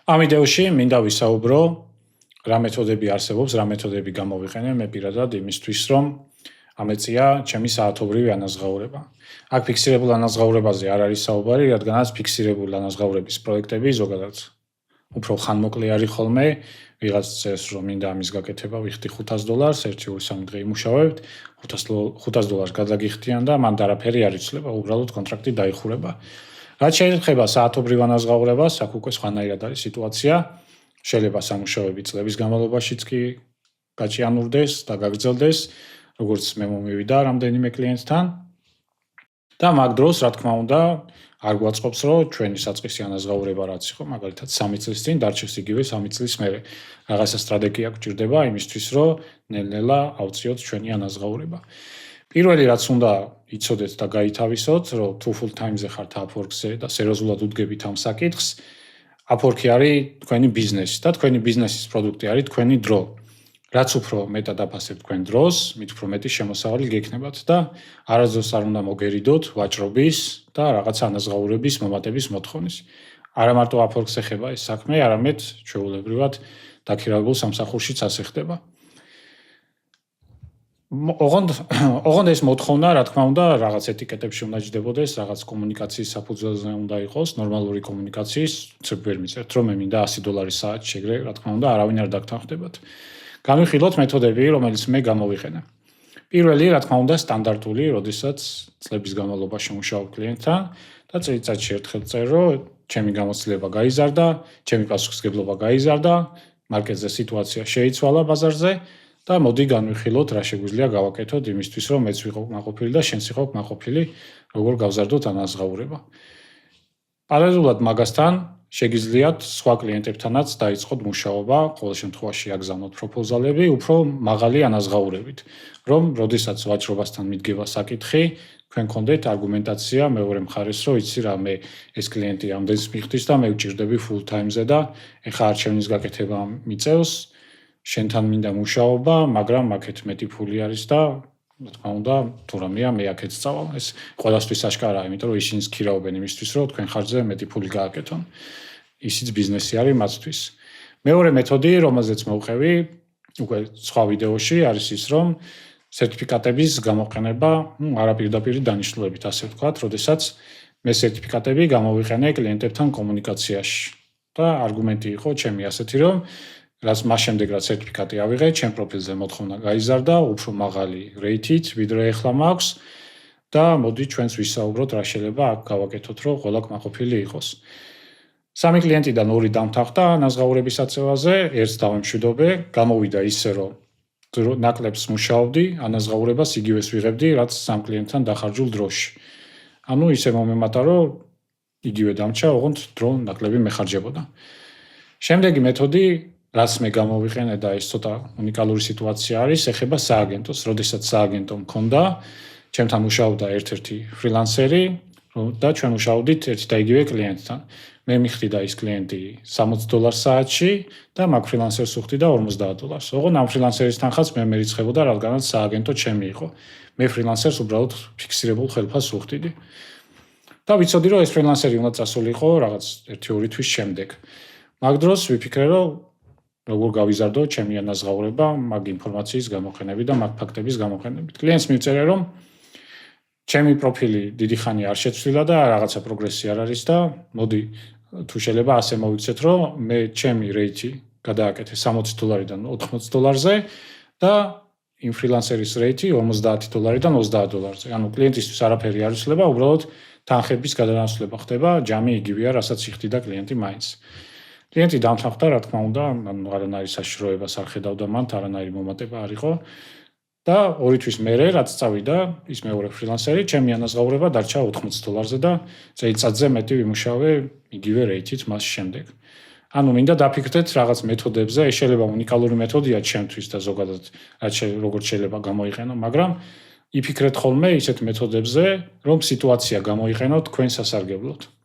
ამ ვიდეოში მინდა ვისაუბრო რა მეთოდები არსებობს, რა მეთოდები გამოვიყენე მე პირადად იმისთვის, რომ ამეწია ჩემი საათობრივი ანაზღაურება. აქ ფიქსირებულ ანაზღაურებაზე არ არის საუბარი, რადგანაც ფიქსირებული ანაზღაურების პროექტები ზოგადად უფრო ხანმოკლე არის ხოლმე, ვიღაც წეს რომ მინდა ამის გაკეთება ვიხდი $500, 1-2 დღე იმუშავებთ, $500 გადაგიხდიან და მანდ არაფერი არ იცვლება, უბრალოდ კონტრაქტი დაიხურება. რაც შეეხება საათობრივ ანაზღაურებას, აქ უკვე სხვანაირად არის სიტუაცია. შეიძლება სამუშაოები წლების განმავლობაშიც კი გაჭიანურდეს და გაგრძელდეს, როგორც მე მომივიდა რამდენიმე კლიენტთან. და მაგ დროს, რა თქმა უნდა, არ გვაწყობს, რომ ჩვენი საწყისი ანაზღაურება რაც იყო, მაგალითად 3 წლის წინ დარჩეს იგივე 3 წლის მერე. რაღაცა სტრატეგია გვჭირდება იმისთვის, რომ ნელ-ნელა ავწიოთ ჩვენი ანაზღაურება. პირველი რაც უნდა იცოდეთ და გაითავისოთ, რომ თუ full time-ზე ხართ Upwork-ზე და სერიოზულად უდგებით ამ საკითხს, Upwork-ი არის თქვენი ბიზნესი და თქვენი ბიზნესის პროდუქტი არის თქვენი დრო. რაც უფრო მეტად აფასებთ თქვენ დროს, მით უფრო მეტი შემოსავალი გექნებათ და არასდროს არ უნდა მოგერიდოთ ვაჭრობის და რაღაცა ანაზღაურების მომატების მოთხოვნის. არა მარტო Upwork-ს ეხება ეს საქმე, არამედ ჩვეულებრივად დაქირავებულ სამსახურშიც ასე ხდება. ოღონდ ეს მოთხოვნა, რა თქმა უნდა, რაღაც ეტიკეტებში უნდა ჯდებოდეს, რაღაც კომუნიკაციის საფუძველზე უნდა იყოს, ნორმალური კომუნიკაციის, ცებ ვერ მიწერთ, რომ მე მინდა $100 საათი შეგრე, რა თქმა უნდა, არავინ არ დაგთანხმდებათ. განვიხილოთ მეთოდები, რომელიც მე გამოვიყენე. პირველი, რა თქმა უნდა, სტანდარტული, როდესაც წლების განმავლობაში მუშაობ კლიენტთან და წელიწადში ერთხელ წერ, რომ ჩემი გამოცდილება გაიზარდა, ჩემი პასუხისმგებლობა გაიზარდა, მარკეტზე სიტუაცია შეიცვალა ბაზარზე და მოდი განვიხილოთ, რა შეგვიძლია გავაკეთოთ იმისთვის, რომ მეც ვიყო კმაყოფილი და შენც იყო კმაყოფილი, როგორ გავზარდოთ ანაზღაურება. პარალელურად მაგასთან შეგიძლიათ სხვა კლიენტებთანაც დაიწყოთ მუშაობა, ყოველ შემთხვევაში აგზავნოთ პროპოზალები უფრო მაღალი ანაზღაურებით, რომ როდესაც ვაჭრობასთან მიდგება საკითხი, თქვენ გქონდეთ არგუმენტაცია მეორე მხარეს, რომ იცი რა მე ეს კლიენტი ამდენს მიხდის და მე ვჭირდები full time-ზე და ეხა არჩევნის გაკეთება მიწევს, შენთან მინდა მუშაობა, მაგრამ აქეთ მეტი ფული არის და რა თქმა უნდა, თუ რამეა მე აქეთ წავალ. ეს ყველასთვის აშკარაა, იმიტომ რომ ისინიც ქირაობენ იმისთვის, რომ თქვენ ხარჯზე მეტი ფული გააკეთონ. ისიც ბიზნესი არის მათთვის. მეორე მეთოდი, რომელზეც მოვყევი, უკვე სხვა ვიდეოში არის ის, რომ სერტიფიკატების გამოყენება, არაპირდაპირი დანიშნულებით, ასე ვთქვათ, როდესაც მე სერტიფიკატები გამოვიყენე კლიენტებთან კომუნიკაციაში. და არგუმენტი იყო ჩემი ასეთი, რომ რაც მას შემდეგ რაც სერტიფიკატი ავიღე, ჩემ პროფილზე მოთხოვნა გაიზარდა, უფრო მაღალი რეიტით, ვიდრე ახლა მაქვს და მოდი ჩვენც ვისაუბროთ, რა შეიძლება აქ გავაკეთოთ, რომ ყველა კმაყოფილი იყოს. 3 კლიენტიდან 2 დამთანხმდა ანაზღაურების აწევაზე, ერთს დავემშვიდობე, გამოვიდა ისე, რომ ნაკლებს მუშაობდი, ანაზღაურებას იგივეს ვიღებდი, რაც 3 კლიენტთან დახარჯულ დროში. ანუ ისე მომემატა, რომ იგივე დამრჩა, ოღონდ დრო ნაკლები მეხარჯებოდა. შემდეგი მეთოდი რაც მე გამოვიყენე და ეს ცოტა უნიკალური სიტუაცია არის, ეხება სააგენტოს. როდესაც სააგენტო მქონდა, ჩემთან მუშაობდა ერთ-ერთი ფრილანსერი და ჩვენ მუშაობდით ერთ და იგივე კლიენტთან. მე მიხდი და ის კლიენტი $60 საათში და მაგ ფრილანსერს უხდი და $50. ოღონდ ამ ფრილანსერის თანხაც მე მერიცხებოდა, რადგანაც სააგენტო ჩემი იყო. მე ფრილანსერს უბრალოდ ფიქსირებულ ხელფასს უხდიდი. და ვიცოდი, რომ ეს ფრილანსერი უნდა წასულიყო რაღაც 1-2 თვის შემდეგ. მაგ დროს ვიფიქრე, რომ როგორ გავიზარდო ჩემი ანაზღაურება მაგ ინფორმაციის გამოყენებით და მაგ ფაქტების გამოყენებით. კლიენტს მივწერე, რომ ჩემი პროფილი დიდი ხანი არ შეცვლილა და რაღაცა პროგრესი არ არის და მოდი თუ შეიძლება ასე მოვიქცეთ, რომ მე ჩემი რეიტი გადააკეთე $60-დან $80-ზე და იმ ფრილანსერის რეიტი $50-დან $30-ზე. ანუ კლიენტისთვის არაფერი არ იცვლება, უბრალოდ თანხების გადანაცვლება ხდება, ჯამი იგივეა, რასაც იხდიდა კლიენტი მაინც. კლიენტი დამთანხმდა, რა თქმა უნდა, არანაირი საშიშროებას არ ხედავდა მან, არანაირი მომატება არ იყო და 2 თვის მერე, რაც წავიდა ის მეორე ფრილანსერი, ჩემი ანაზღაურება დარჩა $80-ზე და წელიწადზე მეტი ვიმუშავე იგივე რეიტით მას შემდეგ. ანუ მინდა დაფიქრდეთ რაღაც მეთოდებზე, ეს შეიძლება უნიკალური მეთოდია ჩემთვის და ზოგადად როგორც შეიძლება გამოიყენო, მაგრამ იფიქრეთ ხოლმე ისეთ მეთოდებზე, რომ სიტუაცია გამოიყენოთ თქვენ სასარგებლოდ.